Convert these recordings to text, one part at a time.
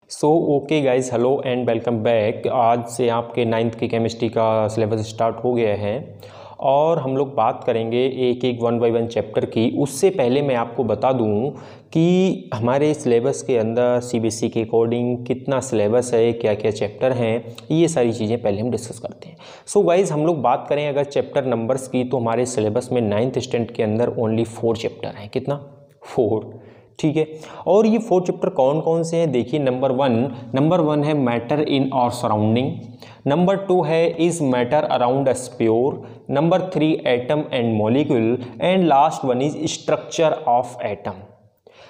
So okay guys, hello and welcome back. आज से आपके 9th की केमिस्ट्री का सिलेबस स्टार्ट हो गया है और हम लोग बात करेंगे एक एक 1 बाय 1 चैप्टर की। उससे पहले मैं आपको बता दूं कि हमारे सिलेबस के अंदर सीबीएसई के अकॉर्डिंग कितना सिलेबस है, क्या क्या चैप्टर हैं, ये सारी चीज़ें पहले हम डिस्कस करते हैं। सो गाइज, हम लोग बात करें अगर चैप्टर नंबर्स की, तो हमारे सिलेबस में 9th स्टैंडर्ड के अंदर ओनली 4 चैप्टर हैं। कितना? 4। ठीक है। और ये 4 चैप्टर कौन कौन से हैं? देखिए, नंबर वन है मैटर इन और सराउंडिंग। नंबर 2 है is matter around us pure. Number 3 atom and molecule and last one is structure of atom.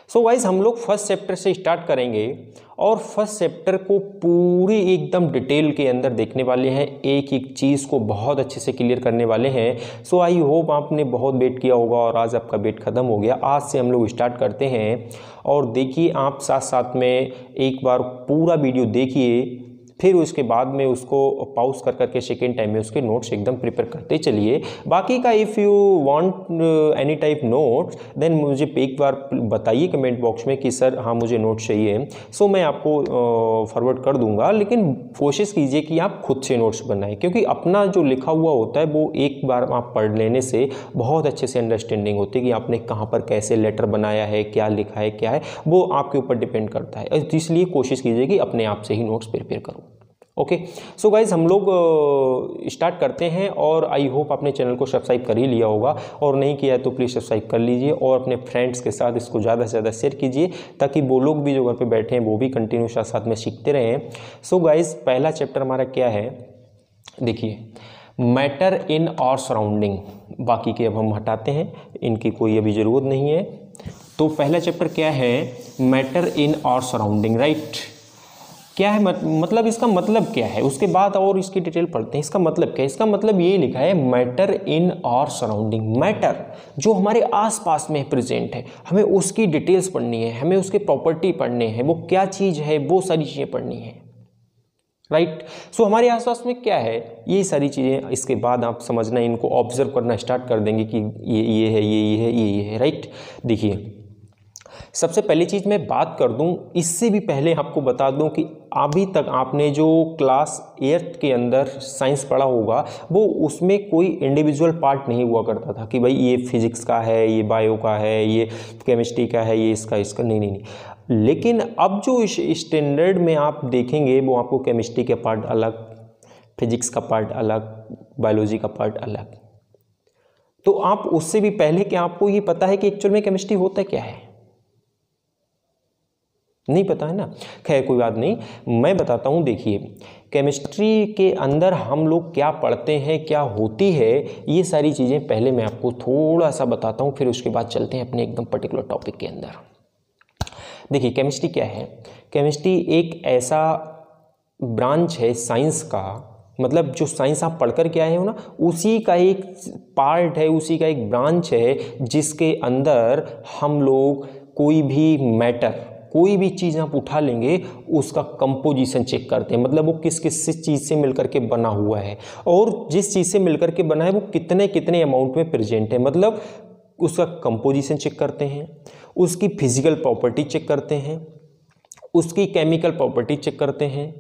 So guys, हम लोग फर्स्ट चैप्टर से स्टार्ट करेंगे और फर्स्ट चैप्टर को पूरी एकदम डिटेल के अंदर देखने वाले हैं, एक एक चीज़ को बहुत अच्छे से क्लियर करने वाले हैं। सो आई होप आपने बहुत वेट किया होगा और आज आपका वेट ख़त्म हो गया। आज से हम लोग स्टार्ट करते हैं और देखिए, आप साथ साथ में एक बार पूरा वीडियो देखिए, फिर उसके बाद में उसको पॉज कर करके सेकेंड टाइम में उसके नोट्स एकदम प्रिपेयर करते चलिए। बाकी का if you want any type notes then मुझे एक बार बताइए कमेंट बॉक्स में कि सर हाँ मुझे नोट्स चाहिए। सो मैं आपको फॉरवर्ड कर दूंगा, लेकिन कोशिश कीजिए कि आप खुद से नोट्स बनाएं, क्योंकि अपना जो लिखा हुआ होता है वो एक बार आप पढ़ लेने से बहुत अच्छे से अंडरस्टैंडिंग होती है कि आपने कहाँ पर कैसे लेटर बनाया है, क्या लिखा है, क्या है, वो आपके ऊपर डिपेंड करता है। इसलिए कोशिश कीजिए कि अपने आप से ही नोट्स प्रिपेयर करो। ओके, सो गाइज, हम लोग स्टार्ट करते हैं और आई होप आपने चैनल को सब्सक्राइब कर ही लिया होगा, और नहीं किया है तो प्लीज़ सब्सक्राइब कर लीजिए और अपने फ्रेंड्स के साथ इसको ज़्यादा से ज़्यादा शेयर कीजिए, ताकि वो लोग भी जो घर पे बैठे हैं वो भी कंटिन्यू साथ में सीखते रहें। सो गाइज, पहला चैप्टर हमारा क्या है? देखिए, मैटर इन और सराउंडिंग। बाकी के अब हम हटाते हैं, इनकी कोई अभी ज़रूरत नहीं है। तो पहला चैप्टर क्या है? मैटर इन और सराउंडिंग, राइट। क्या है मतलब इसका मतलब क्या है? उसके बाद और इसकी डिटेल पढ़ते हैं। इसका मतलब क्या है? इसका मतलब ये लिखा है मैटर इन और सराउंडिंग। मैटर जो हमारे आसपास में प्रेजेंट है, हमें उसकी डिटेल्स पढ़नी है, हमें उसके प्रॉपर्टी पढ़ने हैं, वो क्या चीज़ है, वो सारी चीज़ें पढ़नी है, राइट। सो हमारे आसपास में क्या है, ये सारी चीज़ें इसके बाद आप समझना, इनको ऑब्जर्व करना स्टार्ट कर देंगे कि ये है, ये है, ये है, राइट। देखिए, सबसे पहली चीज़ मैं बात कर दूं, इससे भी पहले आपको बता दूं कि अभी तक आपने जो क्लास 8th के अंदर साइंस पढ़ा होगा, वो उसमें कोई इंडिविजुअल पार्ट नहीं हुआ करता था कि भाई ये फिजिक्स का है, ये बायो का है, ये केमिस्ट्री का है, ये इसका नहीं। लेकिन अब जो स्टैंडर्ड में आप देखेंगे वो आपको केमिस्ट्री का पार्ट अलग, फिजिक्स का पार्ट अलग, बायोलॉजी का पार्ट अलग। तो आप उससे भी पहले क्या आपको ये पता है कि एक्चुअल में केमिस्ट्री होता क्या है? नहीं पता है ना? खैर कोई बात नहीं, मैं बताता हूँ। देखिए, केमिस्ट्री के अंदर हम लोग क्या पढ़ते हैं, क्या होती है, ये सारी चीज़ें पहले मैं आपको थोड़ा सा बताता हूँ, फिर उसके बाद चलते हैं अपने एकदम पर्टिकुलर टॉपिक के अंदर। देखिए, केमिस्ट्री क्या है? केमिस्ट्री एक ऐसा ब्रांच है साइंस का, मतलब जो साइंस आप पढ़कर के आए हो ना, उसी का एक पार्ट है, उसी का एक ब्रांच है, जिसके अंदर हम लोग कोई भी मैटर, कोई भी चीज़ आप उठा लेंगे, उसका कंपोजिशन चेक करते हैं। मतलब वो किस किस चीज़ से मिलकर के बना हुआ है, और जिस चीज़ से मिलकर के बना है वो कितने कितने अमाउंट में प्रेजेंट है, मतलब उसका कंपोजिशन चेक करते हैं, उसकी फिजिकल प्रॉपर्टी चेक करते हैं, उसकी केमिकल प्रॉपर्टी चेक करते हैं,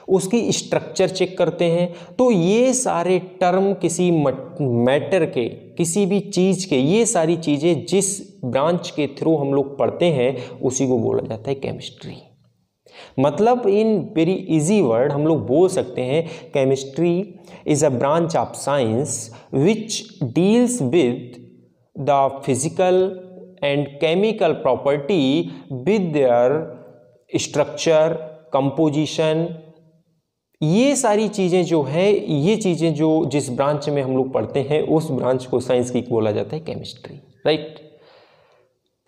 उसकी स्ट्रक्चर चेक करते हैं। तो ये सारे टर्म किसी मैटर के, किसी भी चीज़ के, ये सारी चीज़ें जिस ब्रांच के थ्रू हम लोग पढ़ते हैं उसी को बोला जाता है केमिस्ट्री। मतलब इन वेरी इजी वर्ड हम लोग बोल सकते हैं, chemistry is a branch of science which deals with the physical and chemical property with their structure, composition. ये सारी चीज़ें जो है, ये चीज़ें जो जिस ब्रांच में हम लोग पढ़ते हैं उस ब्रांच को साइंस की बोला जाता है chemistry, right.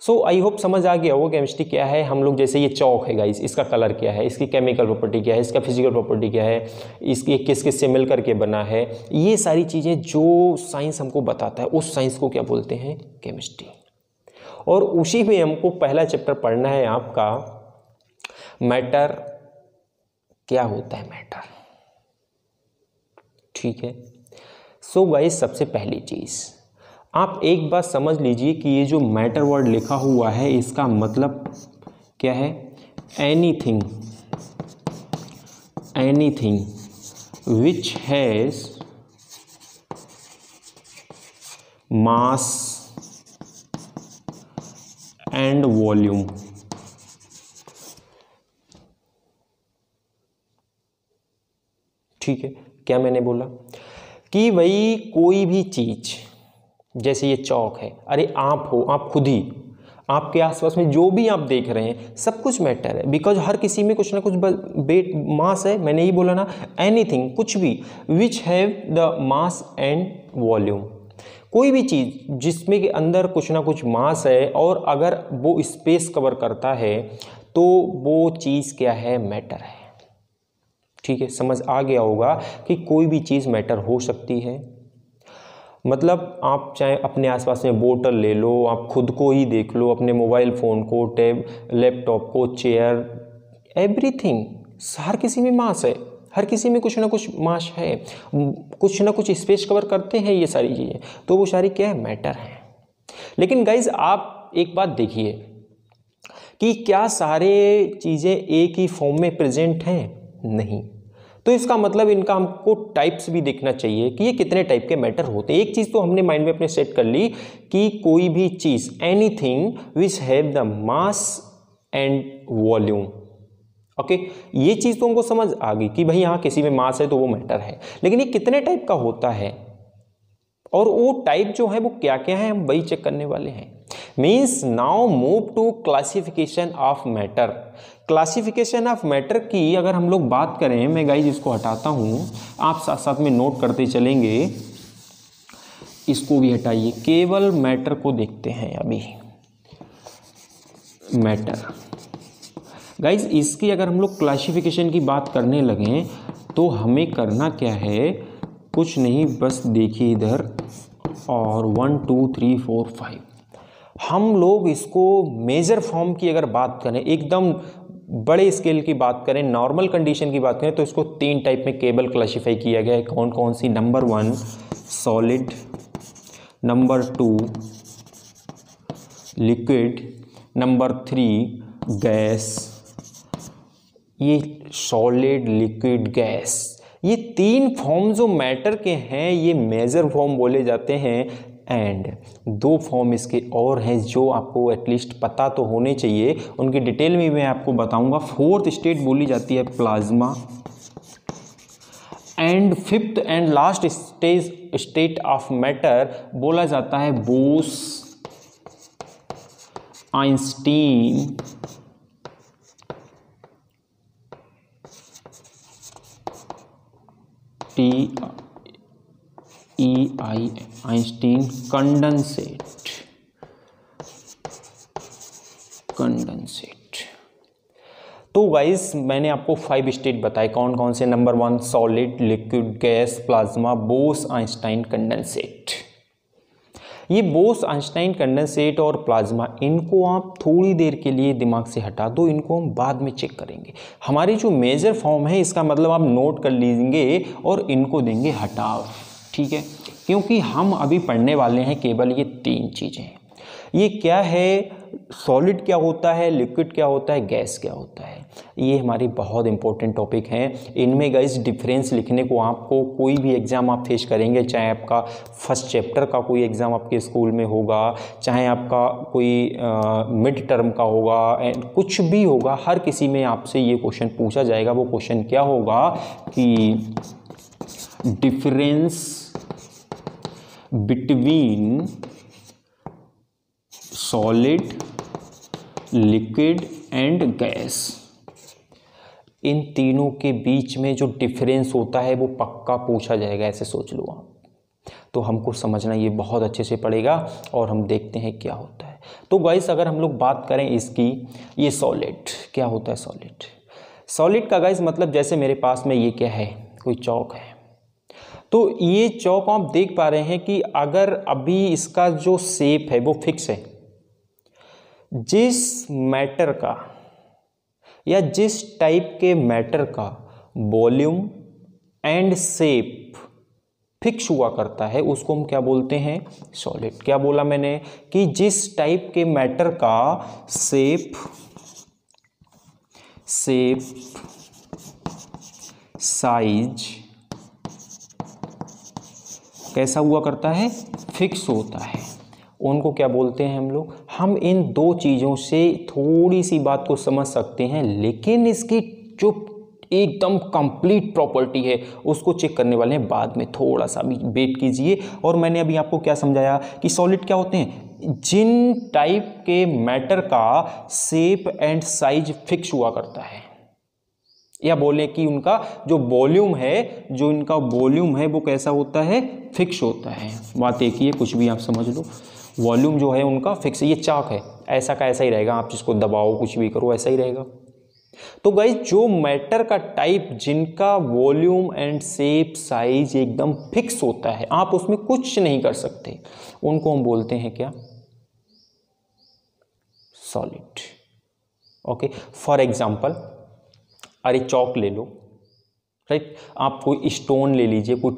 So I hope समझ आ गया होगा केमिस्ट्री क्या है। हम लोग जैसे ये चौक है गाइस, इसका कलर क्या है, इसकी केमिकल प्रॉपर्टी क्या है, इसका फिजिकल प्रॉपर्टी क्या है, इसकी किस किस से मिल करके बना है, ये सारी चीज़ें जो साइंस हमको बताता है उस साइंस को क्या बोलते हैं? केमिस्ट्री। और उसी में हमको पहला चैप्टर पढ़ना है आपका, मैटर। क्या होता है मैटर? ठीक है। सो गाइस, सबसे पहली चीज़ आप एक बात समझ लीजिए कि ये जो मैटर वर्ड लिखा हुआ है इसका मतलब क्या है? anything which has mass and volume। ठीक है, क्या मैंने बोला कि भाई कोई भी चीज, जैसे ये चौक है, अरे आप हो, आप खुद ही, आपके आसपास में जो भी आप देख रहे हैं सब कुछ मैटर है, बिकॉज हर किसी में कुछ ना कुछ वेट मास है। मैंने ही बोला ना, एनीथिंग, कुछ भी, विच have the mass and volume, कोई भी चीज़ जिसमें के अंदर कुछ ना कुछ मास है और अगर वो स्पेस कवर करता है तो वो चीज़ क्या है, मैटर है। ठीक है, समझ आ गया होगा कि कोई भी चीज़ मैटर हो सकती है। मतलब आप चाहे अपने आसपास में बोतल ले लो, आप खुद को ही देख लो, अपने मोबाइल फ़ोन को, लैपटॉप को, चेयर, एवरीथिंग, हर किसी में मास है, हर किसी में कुछ ना कुछ मास है, कुछ ना कुछ स्पेस कवर करते हैं ये सारी चीज़ें, तो वो सारी क्या है, मैटर है। लेकिन गाइज आप एक बात देखिए कि क्या सारे चीज़ें एक ही फॉर्म में प्रेजेंट हैं? नहीं। तो इसका मतलब इनका हमको टाइप्स भी देखना चाहिए कि ये कितने टाइप के मैटर होते हैं। एक चीज़ तो हमने माइंड में अपने सेट कर ली कि कोई भी चीज़, anything which have the mass and volume. Okay, ये चीज़ तो हमको समझ आ गई कि भाई हाँ किसी में मास है तो वो मैटर है, लेकिन ये कितने टाइप का होता है और वो टाइप जो है वो क्या क्या है, हम वही चेक करने वाले हैं। Means now move to classification of matter. Classification of matter की अगर हम लोग बात करें, मैं गाइज इसको हटाता हूँ, आप साथ साथ में नोट करते चलेंगे, इसको भी हटाइए, केवल मैटर को देखते हैं अभी। मैटर गाइज, इसकी अगर हम लोग क्लासिफिकेशन की बात करने लगें तो हमें करना क्या है, कुछ नहीं, बस देखिए इधर, और 1 2 3 4 5 हम लोग इसको मेजर फॉर्म की अगर बात करें, एकदम बड़े स्केल की बात करें, नॉर्मल कंडीशन की बात करें, तो इसको 3 टाइप में केवल क्लासिफाई किया गया है। कौन कौन सी? Number 1 solid, number 2 liquid, number 3 gas. ये सॉलिड, लिक्विड, गैस, ये 3 फॉर्म जो मैटर के हैं ये मेजर फॉर्म बोले जाते हैं। एंड 2 फॉर्म इसके और हैं जो आपको एटलीस्ट पता तो होने चाहिए, उनकी डिटेल में मैं आपको बताऊंगा। 4th स्टेट बोली जाती है plasma, and 5th and last state of matter बोला जाता है बोस आइंस्टीन आइंस्टीन कंडेंसेट। तो गाइस मैंने आपको 5 स्टेट बताए, कौन कौन से? Number 1 solid, liquid, gas, plasma, Bose Einstein condensate. ये बोस आइंस्टाइन कंडेंसेट और प्लाज्मा, इनको आप थोड़ी देर के लिए दिमाग से हटा दो, इनको हम बाद में चेक करेंगे। हमारी जो मेजर फॉर्म है इसका मतलब आप नोट कर लीजिए और इनको देंगे हटाव, ठीक है, क्योंकि हम अभी पढ़ने वाले हैं केवल ये 3 चीज़ें। ये क्या है, सॉलिड क्या होता है, लिक्विड क्या होता है, गैस क्या होता है, ये हमारी बहुत इंपॉर्टेंट टॉपिक हैं। इनमें गाइस डिफरेंस लिखने को आपको कोई भी एग्ज़ाम आप फेस करेंगे, चाहे आपका फर्स्ट चैप्टर का कोई एग्ज़ाम आपके स्कूल में होगा, चाहे आपका कोई मिड टर्म का होगा, कुछ भी होगा, हर किसी में आपसे ये क्वेश्चन पूछा जाएगा। वो क्वेश्चन क्या होगा कि difference between solid, liquid and gas, इन तीनों के बीच में जो डिफरेंस होता है वो पक्का पूछा जाएगा, ऐसे सोच लो आप। तो हमको समझना ये बहुत अच्छे से पड़ेगा और हम देखते हैं क्या होता है। तो गाइस अगर हम लोग बात करें इसकी, ये सॉलिड क्या होता है, सॉलिड का गाइस मतलब जैसे मेरे पास में ये क्या है, कोई चौक है, तो ये चौक आप देख पा रहे हैं कि अगर अभी इसका जो शेप है वो फिक्स है, जिस मैटर का या जिस टाइप के मैटर का वॉल्यूम एंड शेप फिक्स हुआ करता है उसको हम क्या बोलते हैं, सॉलिड। क्या बोला मैंने कि जिस टाइप के मैटर का शेप शेप, साइज कैसा हुआ करता है, फिक्स होता है। उनको क्या बोलते हैं हम लोग? हम इन दो चीज़ों से थोड़ी सी बात को समझ सकते हैं, लेकिन इसकी जो एकदम कंप्लीट प्रॉपर्टी है उसको चेक करने वाले हैं बाद में। थोड़ा सा भी वेट कीजिए। और मैंने अभी आपको क्या समझाया कि सॉलिड क्या होते हैं? जिन टाइप के मैटर का शेप एंड साइज फिक्स हुआ करता है, या बोले कि उनका जो वॉल्यूम है, जो इनका वॉल्यूम है वो कैसा होता है, फिक्स होता है। बात एक ही है, कुछ भी आप समझ लो, वॉल्यूम जो है उनका फिक्स। ये चाक है, ऐसा का ऐसा ही रहेगा, आप जिसको दबाओ कुछ भी करो ऐसा ही रहेगा। तो गाइस जो मैटर का टाइप जिनका वॉल्यूम एंड शेप साइज एकदम फिक्स होता है, आप उसमें कुछ नहीं कर सकते, उनको हम बोलते हैं क्या, सॉलिड। ओके, फॉर एग्जांपल अरे चौक ले लो, राइट। आप कोई स्टोन ले लीजिए, कोई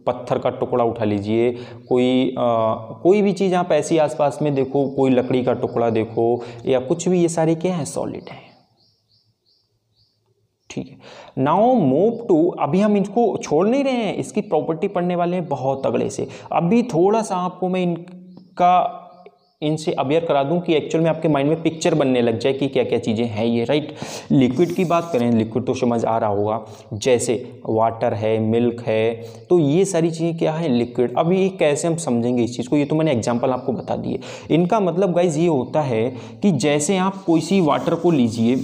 पत्थर का टुकड़ा उठा लीजिए, कोई भी चीज़ आप ऐसी आसपास में देखो, कोई लकड़ी का टुकड़ा देखो या कुछ भी, ये सारे क्या हैं, सॉलिड हैं। ठीक है, नाउ मूव टू, अभी हम इनको छोड़ नहीं रहे हैं, इसकी प्रॉपर्टी पढ़ने वाले हैं बहुत तगड़े से। अभी थोड़ा सा आपको मैं इनसे अवेयर करा दूं कि एक्चुअल में आपके माइंड में पिक्चर बनने लग जाए कि क्या क्या चीज़ें हैं ये, राइट। लिक्विड की बात करें, लिक्विड तो समझ आ रहा होगा, जैसे वाटर है, मिल्क है, तो ये सारी चीज़ें क्या है, लिक्विड। अब ये कैसे हम समझेंगे इस चीज़ को, ये तो मैंने एग्जांपल आपको बता दिए। इनका मतलब गाइज ये होता है कि जैसे आप कोई सी वाटर को लीजिए,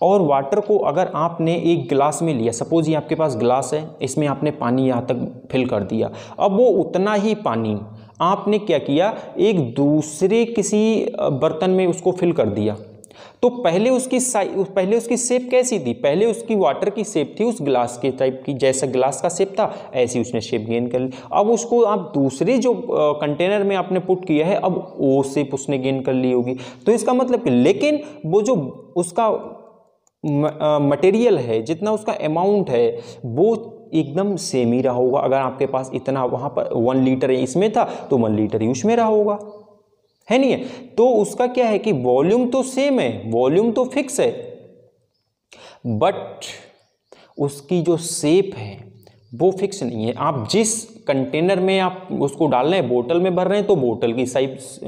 और वाटर को अगर आपने एक गिलास में लिया, सपोज ये आपके पास गिलास है, इसमें आपने पानी यहाँ तक फिल कर दिया, अब वो उतना ही पानी आपने क्या किया, एक दूसरे किसी बर्तन में उसको फिल कर दिया। तो पहले उसकी शेप कैसी थी, पहले उसकी वाटर की शेप थी उस गिलास के टाइप की, जैसा गिलास का शेप था ऐसी उसने शेप गेन कर ली। अब उसको आप दूसरे जो कंटेनर में आपने पुट किया है, अब वो शेप उसने गेन कर ली होगी। तो इसका मतलब कि, लेकिन वो जो उसका मटेरियल है, जितना उसका अमाउंट है, वो एकदम सेम ही रहा होगा। अगर आपके पास इतना वहाँ पर 1 लीटर इसमें था तो 1 लीटर ही उसमें रहा होगा, है नहीं है? तो उसका क्या है कि वॉल्यूम तो सेम है, वॉल्यूम तो फिक्स है, बट उसकी जो शेप है वो फिक्स नहीं है। आप जिस कंटेनर में आप उसको डाल रहे हैं, बोतल में भर रहे हैं तो बोतल की साइज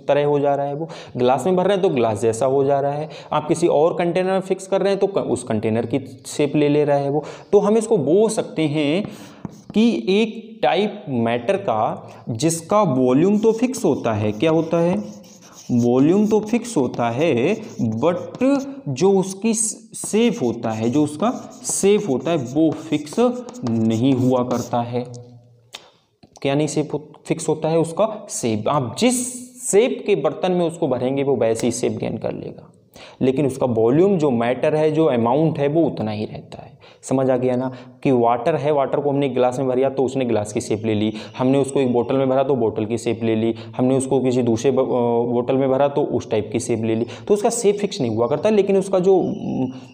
तरह हो जा रहा है, वो ग्लास में भर रहे हैं तो ग्लास जैसा हो जा रहा है, आप किसी और कंटेनर में फिक्स कर रहे हैं तो उस कंटेनर की शेप ले रहा है वो। तो हम इसको बोल सकते हैं कि एक टाइप मैटर का जिसका वॉल्यूम तो फिक्स होता है, क्या होता है, वॉल्यूम तो फिक्स होता है, बट जो उसकी शेप होता है, जो उसका शेप होता है वो फिक्स नहीं हुआ करता है। क्या नहीं शेप फिक्स होता है, उसका शेप। आप जिस शेप के बर्तन में उसको भरेंगे वो वैसे ही शेप गेन कर लेगा, लेकिन उसका वॉल्यूम जो मैटर है, जो अमाउंट है, वो उतना ही रहता है। समझ आ गया ना कि वाटर है, वाटर को हमने गिलास में भरा तो उसने गिलास की शेप ले ली, हमने उसको एक बोतल में भरा तो बोतल की शेप ले ली, हमने उसको किसी दूसरे बोतल में भरा तो उस टाइप की शेप ले ली। तो उसका शेप फिक्स नहीं हुआ करता, लेकिन उसका जो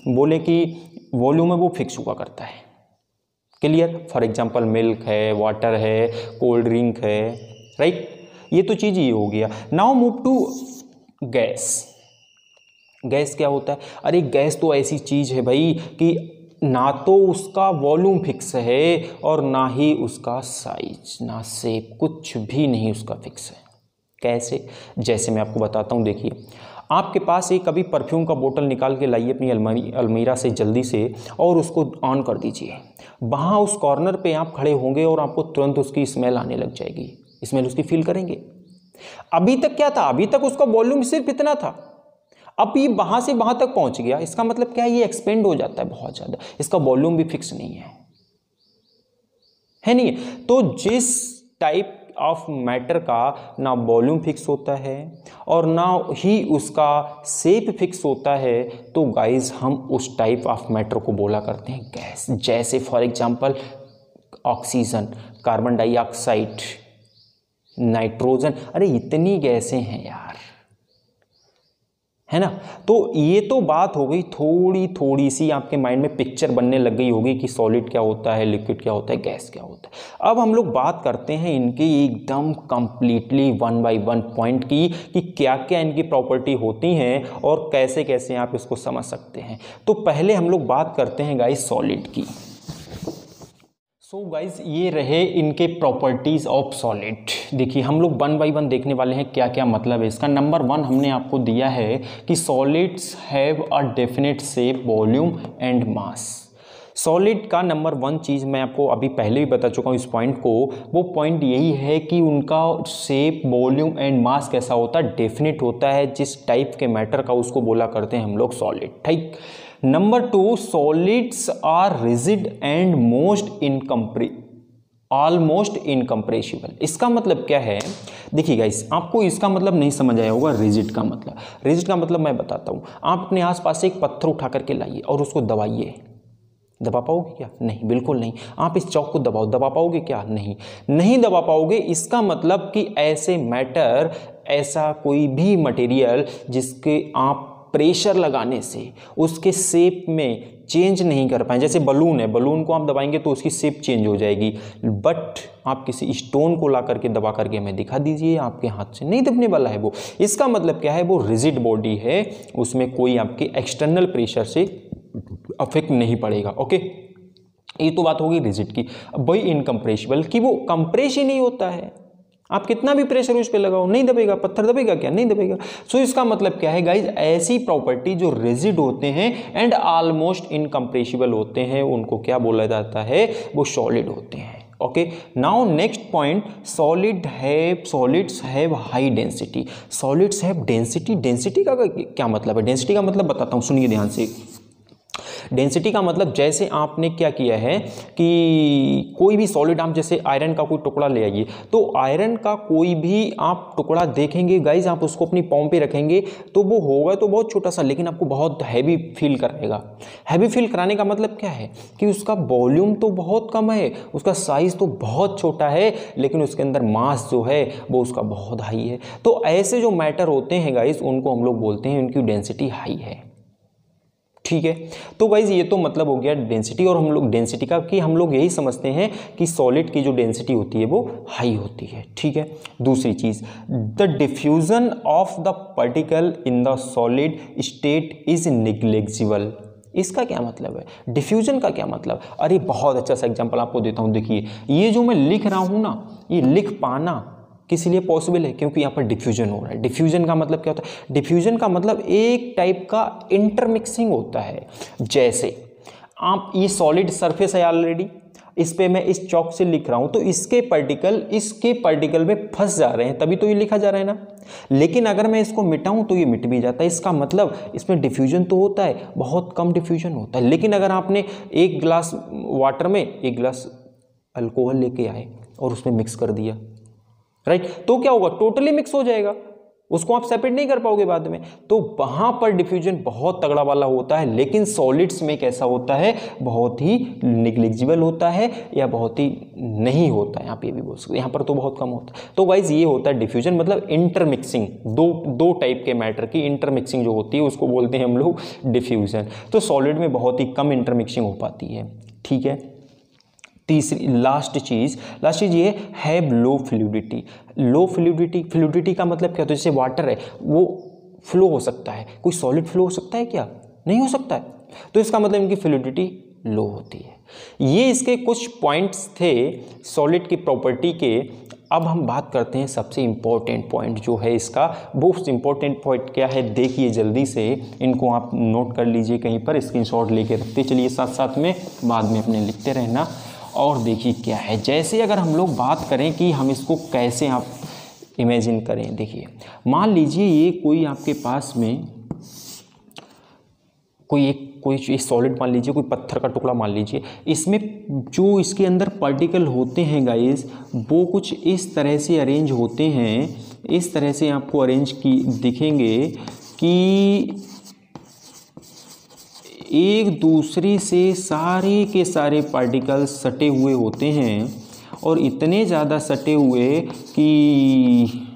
बोले कि वॉल्यूम है वो फिक्स हुआ करता है। क्लियर? फॉर एग्जाम्पल मिल्क है, वाटर है, कोल्ड ड्रिंक है, राइट। ये तो चीज़ ये हो गया। Now move to gas. Gas क्या होता है? अरे गैस तो ऐसी चीज़ है भाई कि ना तो उसका वॉल्यूम फिक्स है और ना ही उसका साइज, ना शेप, कुछ भी नहीं उसका फिक्स है। कैसे? जैसे मैं आपको बताता हूँ, देखिए आपके पास एक कभी परफ्यूम का बोतल निकाल के लाइए अपनी अलमीरा से जल्दी से और उसको ऑन कर दीजिए। वहाँ उस कॉर्नर पे आप खड़े होंगे और आपको तुरंत उसकी स्मेल आने लग जाएगी, स्मेल उसकी फील करेंगे। अभी तक क्या था? अभी तक उसका वॉल्यूम सिर्फ इतना था, अब ये वहाँ से वहाँ तक पहुँच गया। इसका मतलब क्या है? ये एक्सपेंड हो जाता है बहुत ज़्यादा, इसका वॉल्यूम भी फिक्स नहीं है नहीं है? तो जिस टाइप ऑफ मैटर का ना वॉल्यूम फिक्स होता है और ना ही उसका शेप फिक्स होता है, तो गाइस हम उस टाइप ऑफ मैटर को बोला करते हैं गैस। जैसे for example oxygen, carbon dioxide, nitrogen, अरे इतनी गैसें हैं यार, है ना। तो ये तो बात हो गई, थोड़ी थोड़ी सी आपके माइंड में पिक्चर बनने लग गई होगी कि सॉलिड क्या होता है, लिक्विड क्या होता है, गैस क्या होता है। अब हम लोग बात करते हैं इनके एकदम कंप्लीटली 1 बाय 1 पॉइंट की कि क्या क्या इनकी प्रॉपर्टी होती हैं और कैसे कैसे आप इसको समझ सकते हैं। तो पहले हम लोग बात करते हैं गाइस सॉलिड की। सो गाइज ये रहे इनके प्रॉपर्टीज़ ऑफ सॉलिड। देखिए हम लोग 1 बाय 1 देखने वाले हैं क्या क्या मतलब है इसका। नंबर 1 हमने आपको दिया है कि solids have a definite shape, volume and mass. Solid का नंबर 1 चीज़ मैं आपको अभी पहले भी बता चुका हूँ इस पॉइंट को, वो पॉइंट यही है कि उनका शेप, वॉल्यूम एंड मास कैसा होता है, डेफिनेट होता है। जिस टाइप के मैटर का उसको बोला करते हैं हम लोग सॉलिड, ठीक। Number 2, solids are rigid and almost incompressible. इसका मतलब क्या है, देखिए गाइस आपको इसका मतलब नहीं समझ आया होगा रिजिड का मतलब। रिजिड का मतलब मैं बताता हूँ। आप अपने आसपास से एक पत्थर उठा करके लाइए और उसको दबाइए, दबा पाओगे क्या? नहीं, बिल्कुल नहीं। आप इस चौक को दबाओ, दबा पाओगे क्या? नहीं, नहीं दबा पाओगे। इसका मतलब कि ऐसे मैटर, ऐसा कोई भी मटेरियल जिसके आप प्रेशर लगाने से उसके शेप में चेंज नहीं कर पाए, जैसे बलून है, बलून को आप दबाएंगे तो उसकी शेप चेंज हो जाएगी, बट आप किसी स्टोन को ला करके दबा करके हमें दिखा दीजिए, आपके हाथ से नहीं दबने वाला है वो। इसका मतलब क्या है, वो रिजिड बॉडी है, उसमें कोई आपके एक्सटर्नल प्रेशर से अफेक्ट नहीं पड़ेगा। ओके, ये तो बात होगी रिजिड की। अब वही इनकम्प्रेसिबल कि वो कंप्रेस ही नहीं होता है, आप कितना भी प्रेशर उस पर लगाओ नहीं दबेगा। पत्थर दबेगा क्या? नहीं दबेगा। सो इसका मतलब क्या है गाइज, ऐसी प्रॉपर्टी जो रिजिड होते हैं एंड ऑलमोस्ट इनकम्प्रेसिबल होते हैं, उनको क्या बोला जाता है, वो सॉलिड होते हैं। Okay, now next point, solids have high density. Solids have density. Density का क्या मतलब है? डेंसिटी का मतलब बताता हूँ, सुनिए ध्यान से। डेंसिटी का मतलब जैसे आपने क्या किया है कि कोई भी सॉलिड, आप जैसे आयरन का कोई टुकड़ा ले आइए, तो आयरन का कोई भी आप टुकड़ा देखेंगे गाइज, आप उसको अपनी पाँव पे रखेंगे तो वो होगा तो बहुत छोटा सा, लेकिन आपको बहुत हैवी फील कराएगा। हैवी फील कराने का मतलब क्या है कि उसका वॉल्यूम तो बहुत कम है, उसका साइज तो बहुत छोटा है, लेकिन उसके अंदर मास जो है वो उसका बहुत हाई है। तो ऐसे जो मैटर होते हैं गाइज, उनको हम लोग बोलते हैं उनकी डेंसिटी हाई है। ठीक है, तो गाइज ये तो मतलब हो गया डेंसिटी। और हम लोग डेंसिटी का कि हम लोग यही समझते हैं कि सॉलिड की जो डेंसिटी होती है वो हाई होती है। ठीक है, दूसरी चीज, the diffusion of the particle in the solid state is negligible. इसका क्या मतलब है? डिफ्यूजन का क्या मतलब? अरे बहुत अच्छा सा एग्जांपल आपको देता हूँ। देखिए ये जो मैं लिख रहा हूँ ना, ये लिख पाना किस लिए पॉसिबल है? क्योंकि यहाँ पर डिफ्यूजन हो रहा है। डिफ्यूजन का मतलब क्या होता है? डिफ्यूजन का मतलब एक टाइप का इंटरमिक्सिंग होता है। जैसे आप, ये सॉलिड सरफेस है ऑलरेडी, इस पे मैं इस चौक से लिख रहा हूं तो इसके पार्टिकल में फंस जा रहे हैं, तभी तो ये लिखा जा रहा है ना। लेकिन अगर मैं इसको मिटाऊं तो ये मिट भी जाता है। इसका मतलब इसमें डिफ्यूजन तो होता है, बहुत कम डिफ्यूजन होता है। लेकिन अगर आपने एक गिलास वाटर में एक गिलास अल्कोहल लेके आए और उसमें मिक्स कर दिया, राइट, तो क्या होगा? टोटली मिक्स हो जाएगा, उसको आप सेपरेट नहीं कर पाओगे बाद में। तो वहां पर डिफ्यूजन बहुत तगड़ा वाला होता है। लेकिन सॉलिड्स में कैसा होता है? बहुत ही निग्लिजिबल होता है या बहुत ही नहीं होता है, आप ये भी बोल सकते हैं। यहाँ पर तो बहुत कम होता है। तो गाइज ये होता है डिफ्यूजन, मतलब इंटरमिक्सिंग, दो टाइप के मैटर की इंटरमिक्सिंग जो होती है उसको बोलते हैं हम लोग डिफ्यूजन। तो सॉलिड में बहुत ही कम इंटरमिक्सिंग हो पाती है। ठीक है, तीसरी लास्ट चीज ये है लो फ्लूइडिटी। लो फ्लूइडिटी का मतलब क्या होता है? जैसे वाटर है वो फ्लो हो सकता है, कोई सॉलिड फ्लो हो सकता है क्या? नहीं हो सकता है। तो इसका मतलब इनकी फ्लूइडिटी लो होती है। ये इसके कुछ पॉइंट्स थे सॉलिड की प्रॉपर्टी के। अब हम बात करते हैं सबसे इंपॉर्टेंट पॉइंट जो है इसका। वो इंपॉर्टेंट पॉइंट क्या है देखिए जल्दी से, इनको आप नोट कर लीजिए कहीं पर, स्क्रीनशॉट लेके रखते चलिए साथ साथ में, बाद में अपने लिखते रहना। और देखिए क्या है, जैसे अगर हम लोग बात करें कि हम इसको कैसे आप इमेजिन करें। देखिए मान लीजिए ये कोई आपके पास में कोई सॉलिड मान लीजिए, कोई पत्थर का टुकड़ा मान लीजिए, इसमें जो इसके अंदर पार्टिकल होते हैं गाइस, वो कुछ इस तरह से अरेंज होते हैं। इस तरह से आपको अरेंज की दिखेंगे कि एक दूसरे से सारे के सारे पार्टिकल सटे हुए होते हैं, और इतने ज़्यादा सटे हुए कि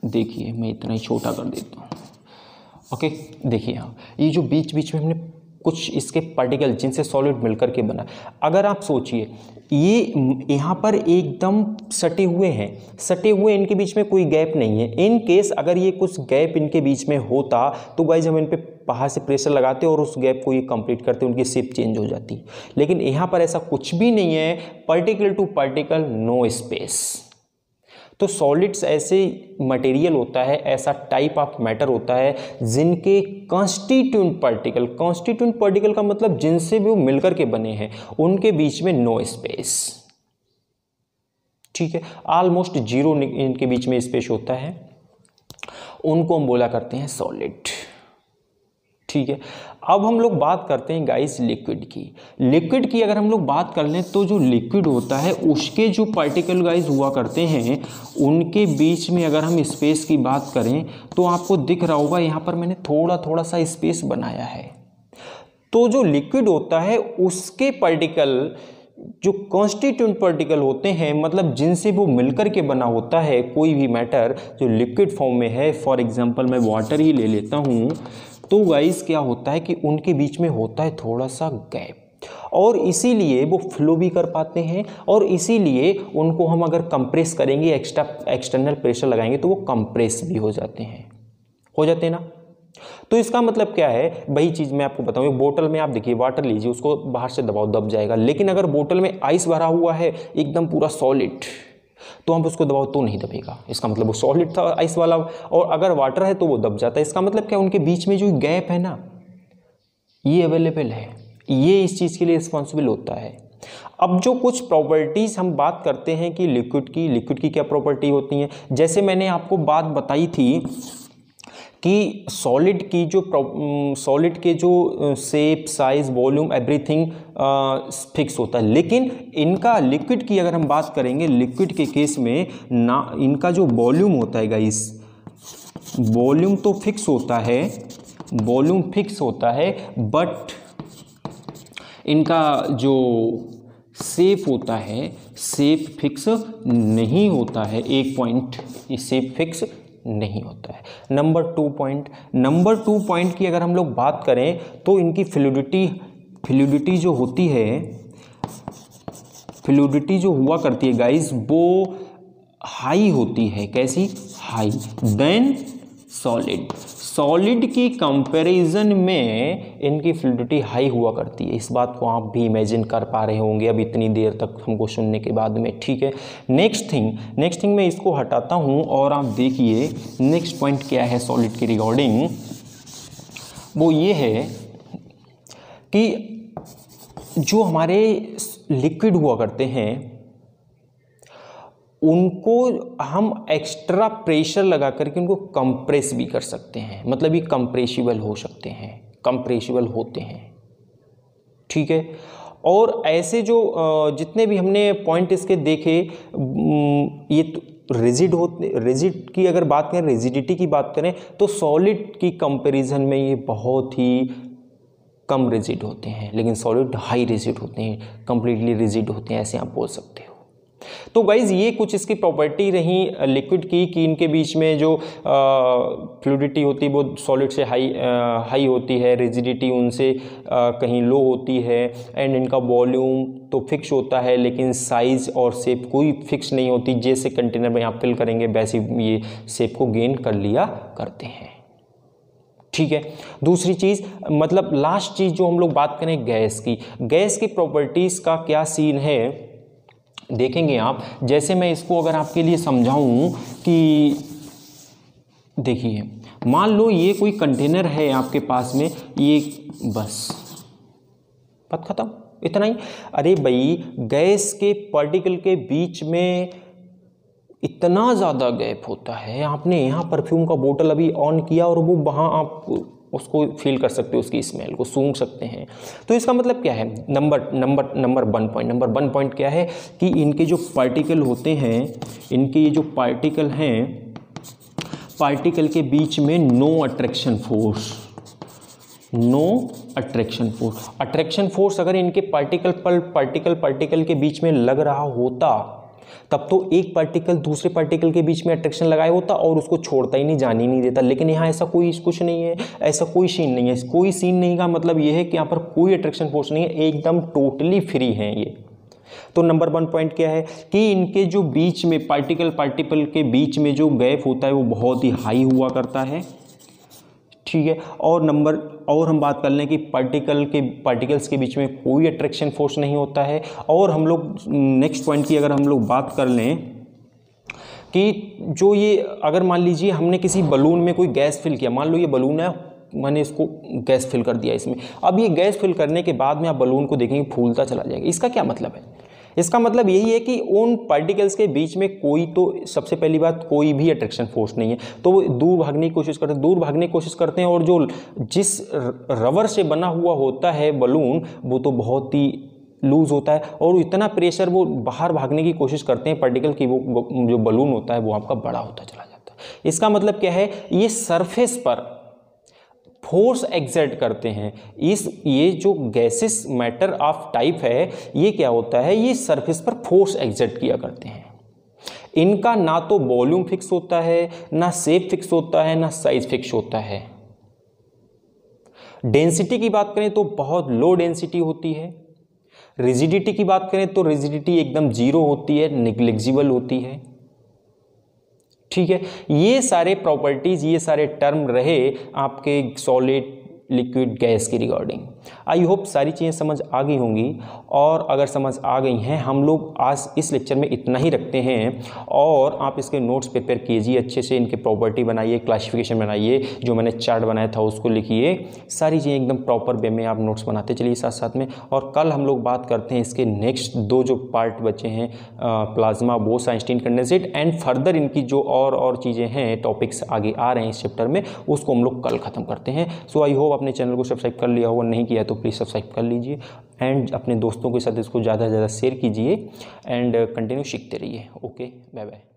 देखिए मैं इतना ही छोटा कर देता हूँ। ओके, देखिए हाँ, ये जो बीच बीच में हमने कुछ इसके पार्टिकल जिनसे सॉलिड मिलकर के बना, अगर आप सोचिए ये यहाँ पर एकदम सटे हुए हैं, सटे हुए, इनके बीच में कोई गैप नहीं है। इन केस अगर ये कुछ गैप इनके बीच में होता तो गाइज हम इन पे बाहर से प्रेशर लगाते और उस गैप को ये कंप्लीट करते, उनकी शेप चेंज हो जाती। लेकिन यहाँ पर ऐसा कुछ भी नहीं है, particle to particle no space. तो सॉलिड्स ऐसे मटेरियल होता है, ऐसा टाइप ऑफ मैटर होता है जिनके कॉन्स्टिट्यूएंट पार्टिकल का मतलब जिनसे भी वो मिलकर के बने हैं, उनके बीच में नो स्पेस। ठीक है, ऑलमोस्ट जीरो इनके बीच में स्पेस होता है, उनको हम बोला करते हैं सॉलिड। ठीक है, अब हम लोग बात करते हैं गाइस लिक्विड की अगर हम लोग बात कर लें तो जो लिक्विड होता है उसके जो पार्टिकल गाइस हुआ करते हैं, उनके बीच में अगर हम स्पेस की बात करें तो आपको दिख रहा होगा यहाँ पर मैंने थोड़ा सा स्पेस बनाया है। तो जो लिक्विड होता है उसके पार्टिकल जो कॉन्स्टिट्यूएंट पार्टिकल होते हैं, मतलब जिनसे वो मिलकर के बना होता है कोई भी मैटर जो लिक्विड फॉर्म में है, फॉर एग्जांपल मैं वाटर ही ले लेता हूँ, तो गाइस क्या होता है कि उनके बीच में होता है थोड़ा सा गैप, और इसीलिए वो फ्लो भी कर पाते हैं, और इसीलिए उनको हम अगर कंप्रेस करेंगे, एक्सटर्नल प्रेशर लगाएंगे तो वो कंप्रेस भी हो जाते हैं ना। तो इसका मतलब क्या है, वही चीज़ मैं आपको बताऊँ। एक बोतल में आप देखिए वाटर लीजिए, उसको बाहर से दबाओ, दब जाएगा, लेकिन अगर बोतल में आइस भरा हुआ है एकदम पूरा सॉलिड, तो हम उसको दबाओ तो नहीं दबेगा, इसका मतलब वो सॉलिड था आइस वाला। और अगर वाटर है तो वो दब जाता है। इसका मतलब क्या, उनके बीच में जो गैप है ना, ये अवेलेबल है, ये इस चीज़ के लिए रिस्पॉन्सिबल होता है। अब जो कुछ प्रॉपर्टीज़ हम बात करते हैं कि लिक्विड की क्या प्रॉपर्टी होती हैं, जैसे मैंने आपको बात बताई थी कि सॉलिड के जो shape, size, volume, everything fix होता है, लेकिन इनका लिक्विड की अगर हम बात करेंगे, लिक्विड के केस में ना इनका जो वॉल्यूम होता है गाइस, वॉल्यूम तो फिक्स होता है, बट इनका जो शेप होता है, शेप फिक्स नहीं होता है। एक पॉइंट, ये शेप फिक्स नहीं होता है। नंबर टू पॉइंट की अगर हम लोग बात करें तो इनकी फ्लूइडिटी जो होती है, फ्लूइडिटी जो हुआ करती है गाइस, वो हाई होती है। कैसी? हाई देन सॉलिड की कंपैरिजन में इनकी फ्लूइडिटी हाई हुआ करती है। इस बात को आप भी इमेजिन कर पा रहे होंगे अब इतनी देर तक हमको सुनने के बाद में। ठीक है, नेक्स्ट थिंग मैं इसको हटाता हूं और आप देखिए नेक्स्ट पॉइंट क्या है सॉलिड की रिगार्डिंग। वो ये है कि जो हमारे लिक्विड हुआ करते हैं उनको हम एक्स्ट्रा प्रेशर लगा करके उनको कंप्रेस भी कर सकते हैं, मतलब ये कंप्रेसिबल होते हैं। ठीक है, और ऐसे जो जितने भी हमने पॉइंट इसके देखे, ये रिजिड की अगर बात करें, रिजिडिटी की बात करें तो सॉलिड की कंपैरिजन में ये बहुत ही कम रिजिड होते हैं, लेकिन सॉलिड हाई रिजिड होते हैं, कंप्लीटली रिजिड होते हैं, ऐसे आप बोल सकते हो। तो गाइज ये कुछ इसकी प्रॉपर्टी रही लिक्विड की कि इनके बीच में जो फ्लूइडिटी होती है वो सॉलिड से हाई होती है, रिजिडिटी उनसे कहीं लो होती है, एंड इनका वॉल्यूम तो फिक्स होता है लेकिन साइज और शेप कोई फिक्स नहीं होती। जैसे कंटेनर में आप फिल करेंगे वैसे ये शेप को गेन कर लिया करते हैं। ठीक है, दूसरी चीज़, मतलब लास्ट चीज़ जो हम लोग बात करें गैस की प्रॉपर्टीज़ का क्या सीन है देखेंगे आप। जैसे मैं इसको अगर आपके लिए समझाऊं कि देखिए, मान लो ये कोई कंटेनर है आपके पास में, ये बस बात खत्म, इतना ही। अरे भाई, गैस के पार्टिकल के बीच में इतना ज़्यादा गैप होता है, आपने यहाँ परफ्यूम का बोतल अभी ऑन किया और वो वहाँ आप उसको फील कर सकते हो, उसकी स्मेल को सूंघ सकते हैं। तो इसका मतलब क्या है, नंबर वन पॉइंट क्या है कि इनके जो पार्टिकल होते हैं, इनके ये जो पार्टिकल हैं, पार्टिकल के बीच में नो अट्रैक्शन फोर्स अगर इनके पार्टिकल के बीच में लग रहा होता तब तो एक पार्टिकल दूसरे पार्टिकल के बीच में अट्रैक्शन लगाए होता और उसको छोड़ता ही नहीं, जाने ही नहीं देता। लेकिन यहाँ ऐसा कोई कुछ नहीं है, ऐसा कोई सीन नहीं है। कोई सीन नहीं का मतलब ये है कि यहाँ पर कोई अट्रैक्शन फोर्स नहीं है, एकदम टोटली फ्री हैं ये। तो नंबर 1 पॉइंट क्या है कि इनके जो बीच में पार्टिकल के बीच में जो गैप होता है वो बहुत ही हाई हुआ करता है, ठीक है। और हम बात कर लें कि पार्टिकल्स के बीच में कोई अट्रैक्शन फोर्स नहीं होता है। और हम लोग नेक्स्ट पॉइंट की अगर हम लोग बात कर लें कि जो ये अगर मान लीजिए हमने किसी बलून में कोई गैस फिल किया, मान लो ये बलून है, मैंने इसको गैस फिल कर दिया इसमें। अब ये गैस फिल करने के बाद में आप बलून को देखेंगे फूलता चला जाएगा। इसका क्या मतलब है? इसका मतलब यही है कि उन पार्टिकल्स के बीच में कोई, तो सबसे पहली बात कोई भी अट्रैक्शन फोर्स नहीं है, तो वो दूर भागने की कोशिश करते हैं। और जो जिस रबर से बना हुआ होता है बलून वो तो बहुत ही लूज होता है और इतना प्रेशर वो बाहर भागने की कोशिश करते हैं पार्टिकल की, वो जो बलून होता है वो आपका बड़ा होता चला जाता है। इसका मतलब क्या है, ये सरफेस पर फोर्स एक्सर्ट करते हैं। ये जो गैसेस मैटर ऑफ टाइप है, ये क्या होता है, ये सरफेस पर फोर्स एक्सर्ट किया करते हैं। इनका ना तो वॉल्यूम फिक्स होता है, ना शेप फिक्स होता है, ना साइज फिक्स होता है। डेंसिटी की बात करें तो बहुत लो डेंसिटी होती है। रिजिडिटी की बात करें तो रिजिडिटी एकदम जीरो होती है, नेग्लिजिबल होती है, ठीक है। ये सारे प्रॉपर्टीज, ये सारे टर्म रहे आपके सॉलिड लिक्विड गैस की रिगार्डिंग। आई होप सारी चीज़ें समझ आ गई होंगी। और अगर समझ आ गई हैं, हम लोग आज इस लेक्चर में इतना ही रखते हैं। और आप इसके नोट्स प्रिपेयर कीजिए अच्छे से, इनके प्रॉपर्टी बनाइए, क्लासिफिकेशन बनाइए, जो मैंने चार्ट बनाया था उसको लिखिए, सारी चीज़ें एकदम प्रॉपर वे में आप नोट्स बनाते चलिए साथ साथ में। और कल हम लोग बात करते हैं इसके नेक्स्ट 2 जो पार्ट बचे हैं, plasma, Bose, Einstein condensate, and further इनकी जो और चीज़ें हैं, टॉपिक्स आगे आ रहे हैं इस चैप्टर में, उसको हम लोग कल ख़त्म करते हैं। सो आई होप अपने चैनल को सब्सक्राइब कर लिया होगा, नहीं किया तो प्लीज़ सब्सक्राइब कर लीजिए एंड अपने दोस्तों के साथ इसको ज़्यादा से ज़्यादा शेयर कीजिए एंड कंटिन्यू सीखते रहिए। Okay, bye bye.